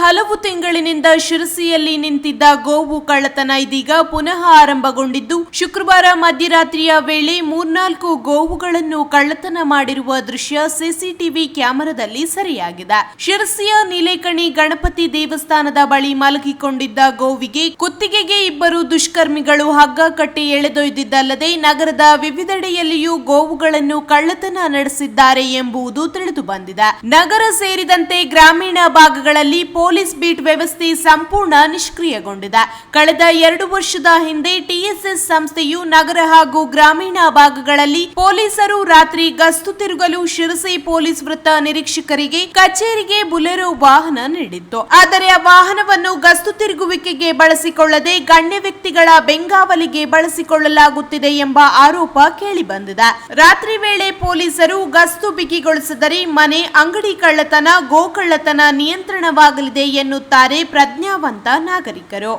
ಹಲವು ತಿಂಗಳಿನಿಂದ ಶಿರಸಿಯಲ್ಲಿ ನಿಂತಿದ್ದ ಗೋವು ಕಳ್ಳತನ ಇದೀಗ ಪುನಃ ಆರಂಭಗೊಂಡಿದ್ದು, ಶುಕ್ರವಾರ ಮಧ್ಯರಾತ್ರಿಯ ವೇಳೆ 3-4 ಗೋವುಗಳನ್ನು ಕಳ್ಳತನ ಮಾಡಿರುವ ದೃಶ್ಯ ಸಿಸಿಟಿವಿ ಕ್ಯಾಮೆರಾದಲ್ಲಿ ಸೆರೆಯಾಗಿದೆ. ಶಿರಸಿಯ ನೀಲೇಕಣಿ ಗಣಪತಿ ದೇವಸ್ಥಾನದ ಬಳಿ ಮಲಗಿಕೊಂಡಿದ್ದ ಗೋವಿಗೆ ಕುತ್ತಿಗೆಗೆ ಇಬ್ಬರು ದುಷ್ಕರ್ಮಿಗಳು ಹಗ್ಗ ಕಟ್ಟಿ ಎಳೆದೊಯ್ದಿದ್ದಲ್ಲದೆ ನಗರದ ವಿವಿಧೆಡೆಯಲ್ಲಿಯೂ ಗೋವುಗಳನ್ನು ಕಳ್ಳತನ ನಡೆಸಿದ್ದಾರೆ ಎಂಬುದು ತಿಳಿದು ಬಂದಿದೆ. ನಗರ ಸೇರಿದಂತೆ ಗ್ರಾಮೀಣ ಭಾಗಗಳಲ್ಲಿ ಪೊಲೀಸ್ ಬೀಟ್ ವ್ಯವಸ್ಥೆ ಸಂಪೂರ್ಣ ನಿಷ್ಕ್ರಿಯಗೊಂಡಿದೆ. ಕಳೆದ 2 ವರ್ಷದ ಹಿಂದೆ ಟಿಎಸ್ಎಸ್ ಸಂಸ್ಥೆಯು ನಗರ ಹಾಗೂ ಗ್ರಾಮೀಣ ಭಾಗಗಳಲ್ಲಿ ಪೊಲೀಸರು ರಾತ್ರಿ ಗಸ್ತು ತಿರುಗಲು ಶಿರಸಿ ಪೊಲೀಸ್ ವೃತ್ತ ನಿರೀಕ್ಷಕರಿಗೆ ಕಚೇರಿಗೆ ಬುಲೆರೋ ವಾಹನ ನೀಡಿತ್ತು. ಆದರೆ ಆ ವಾಹನವನ್ನು ಗಸ್ತು ತಿರುಗುವಿಕೆಗೆ ಬಳಸಿಕೊಳ್ಳದೆ ಗಣ್ಯ ವ್ಯಕ್ತಿಗಳ ಬೆಂಗಾವಲಿಗೆ ಬಳಸಿಕೊಳ್ಳಲಾಗುತ್ತಿದೆ ಎಂಬ ಆರೋಪ ಕೇಳಿಬಂದಿದೆ. ರಾತ್ರಿ ವೇಳೆ ಪೊಲೀಸರು ಗಸ್ತು ಬಿಗಿಗೊಳಿಸಿದರೆ ಮನೆ, ಅಂಗಡಿ ಕಳ್ಳತನ, ಗೋ ಕಳ್ಳತನ ನಿಯಂತ್ರಣವಾಗಲಿದೆ ಎನ್ನುತ್ತಾರೆ ಪ್ರಜ್ಞಾವಂತ ನಾಗರಿಕರು.